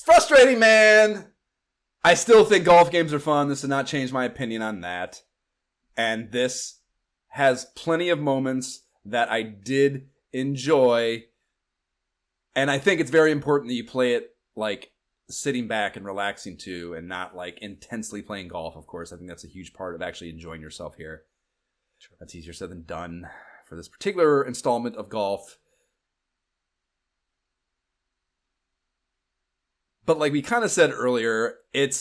frustrating, man. I still think golf games are fun. This did not change my opinion on that. And this has plenty of moments that I did enjoy. And I think it's very important that you play it like sitting back and relaxing to, and not like intensely playing golf, of course. I think that's a huge part of actually enjoying yourself here. Sure. That's easier said than done for this particular installment of golf. But like we kind of said earlier, it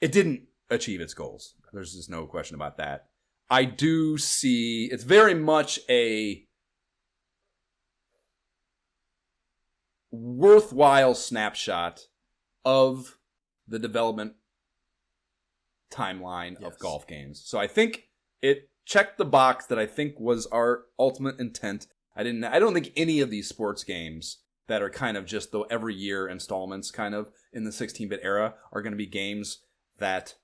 didn't achieve its goals. There's just no question about that. I do see it's very much a worthwhile snapshot of the development timeline of golf games. So I think it checked the box that I think was our ultimate intent. I don't think any of these sports games that are kind of just the every year installments kind of in the 16-bit era are going to be games that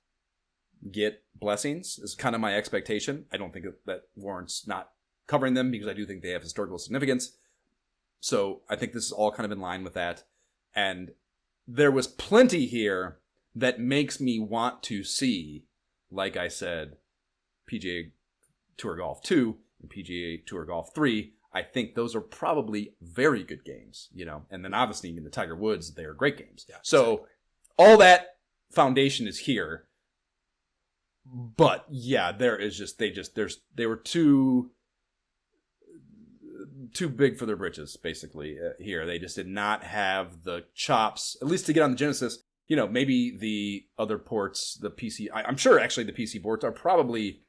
get blessings, is kind of my expectation. I don't think that warrants not covering them because I do think they have historical significance. So I think this is all kind of in line with that. And there was plenty here that makes me want to see, like I said, PGA Tour Golf 2 and PGA Tour Golf 3. I think those are probably very good games, you know. And then obviously in the Tiger Woods, they are great games. Yeah, so exactly. All that foundation is here. But yeah, there is just they were too big for their britches, basically, here. They just did not have the chops, at least to get on the Genesis. You know, maybe the other ports, the PC, I'm sure actually the PC ports are probably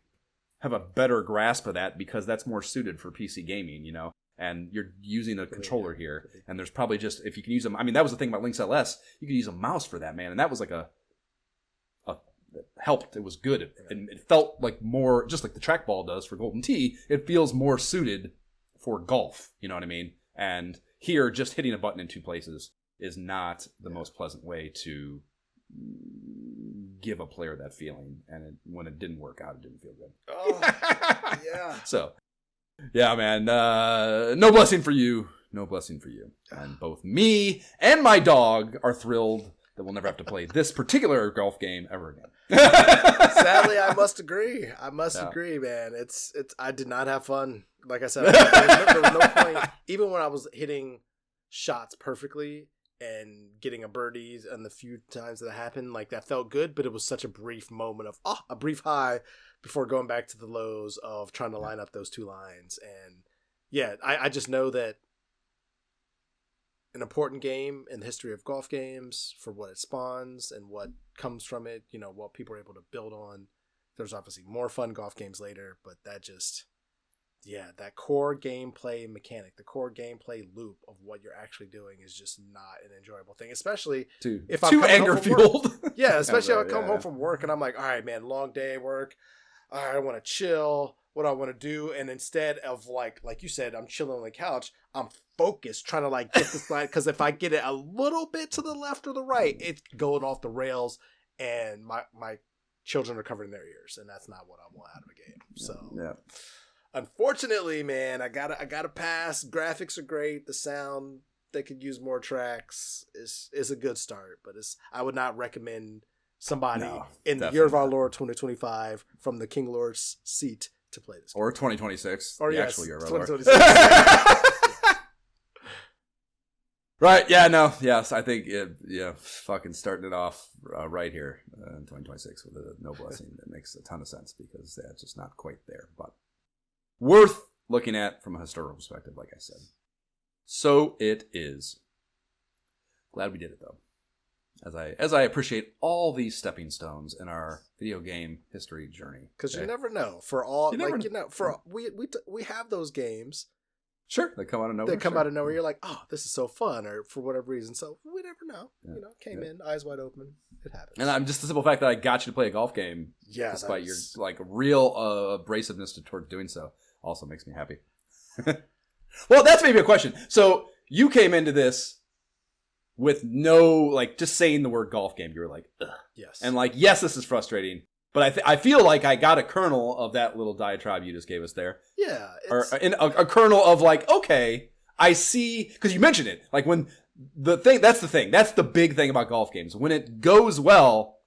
have a better grasp of that because that's more suited for PC gaming, you know, and you're using a controller here. And there's probably just, if you can use them, I mean, that was the thing about Lynx LS, you could use a mouse for that, man. And that was like it helped. It was good. And it felt like more, just like the trackball does for Golden Tee, it feels more suited for golf, you know what I mean? And here, just hitting a button in two places is not the most pleasant way to give a player that feeling. And when it didn't work out, it didn't feel good. Oh, yeah. So, yeah, man, no blessing for you. No blessing for you. And both me and my dog are thrilled that we'll never have to play this particular golf game ever again. Sadly, I must agree. Agree, man. It's. I did not have fun. Like I said, there was no point. Even when I was hitting shots perfectly and getting a birdies, and the few times that happened, like that felt good. But it was such a brief moment of a brief high before going back to the lows of trying to line up those two lines. And yeah, I just know that an important game in the history of golf games for what it spawns and what comes from it, you know, what people are able to build on. There's obviously more fun golf games later, but that just, yeah, that core gameplay mechanic, the core gameplay loop of what you're actually doing is just not an enjoyable thing, especially if I'm anger fueled. Yeah, especially if I come home from work and I'm like, all right, man, long day at work. All right, I want to chill. What do I want to do? And instead of like you said, I'm chilling on the couch, I'm focused trying to like get this line, because if I get it a little bit to the left or the right, it's going off the rails and my children are covering their ears, and that's not what I want out of a game. So yeah. Unfortunately, man, I gotta pass. Graphics are great. The sound, they could use more tracks, is a good start, but I would not recommend somebody in the year of our Lord 2025 from the King Lorik's seat to play this game. Or 2026. Or the actual year of our Lord. 2026. Right, yeah, no, yes, I think, fucking starting it off right here in 2026 with a no blessing, that makes a ton of sense, because it's just not quite there, but worth looking at from a historical perspective, like I said. So it is. Glad we did it, though. As I appreciate all these stepping stones in our video game history journey. Because you never know. We have those games. Sure, they come out of nowhere. Out of nowhere. You're like, oh, this is so fun, or for whatever reason. So we never know. Yeah. You know, came in eyes wide open. It happens. And I'm just the simple fact that I got you to play a golf game, despite your like real abrasiveness towards doing so, also makes me happy. Well, that's maybe a question. So you came into this with no, like, just saying the word golf game. You were like, ugh. Yes. And like, yes, this is frustrating. But I feel like I got a kernel of that little diatribe you just gave us there. Yeah. Or a kernel of like, okay, I see, because you mentioned it. Like when That's the big thing about golf games. When it goes well,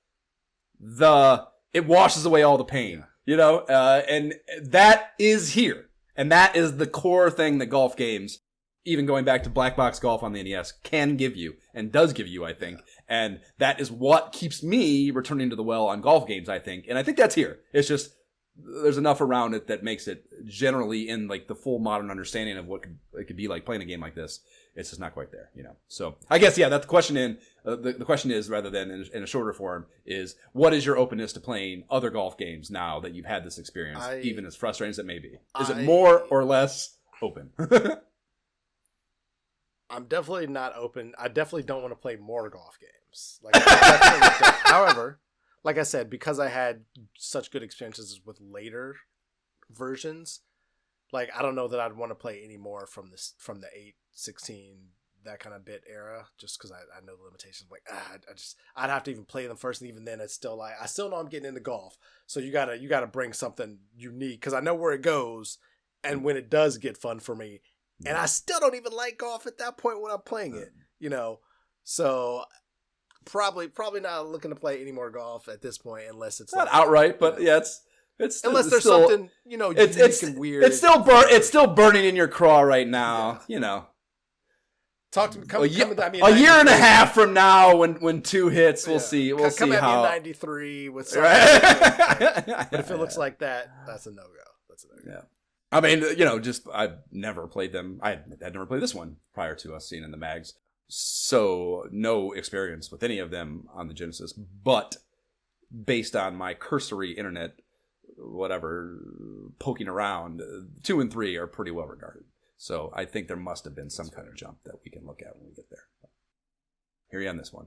it washes away all the pain, and that is here. And that is the core thing that golf games, even going back to black box golf on the NES, can give you and does give you, I think. And that is what keeps me returning to the well on golf games, I think. And I think that's here. It's just, there's enough around it that makes it generally in like the full modern understanding of what it could be like playing a game like this. It's just not quite there, So I guess, that's the question the question is, rather than in a shorter form, is what is your openness to playing other golf games now that you've had this experience, even as frustrating as it may be? Is it more or less open? I'm definitely not open. I definitely don't want to play more golf games. Like, I definitely don't. However, like I said, because I had such good experiences with later versions, like I don't know that I'd want to play any more from the 8, 16, that kind of bit era, just because I know the limitations. Like I'd have to even play them first, and even then, it's still like I still know I'm getting into golf. So you gotta bring something unique, because I know where it goes, and when it does get fun for me, and I still don't even like golf at that point when I'm playing it, So probably not looking to play any more golf at this point, unless it's not like, outright, but it's unless there's still, something unique and weird. It's still burning in your craw right now, Talk to me. Come at me. A year and a half from now, when 2 hits, we'll see. We'll see at how. Me in '93 with something. Right? But if it looks like that, that's a no go. That's a no go. Yeah. I mean, just I've never played them. I'd never played this one prior to us seeing in the mags, so no experience with any of them on the Genesis. But based on my cursory internet, poking around, 2 and 3 are pretty well regarded. So I think there must have been some kind of jump that we can look at when we get there. Hear you on this one.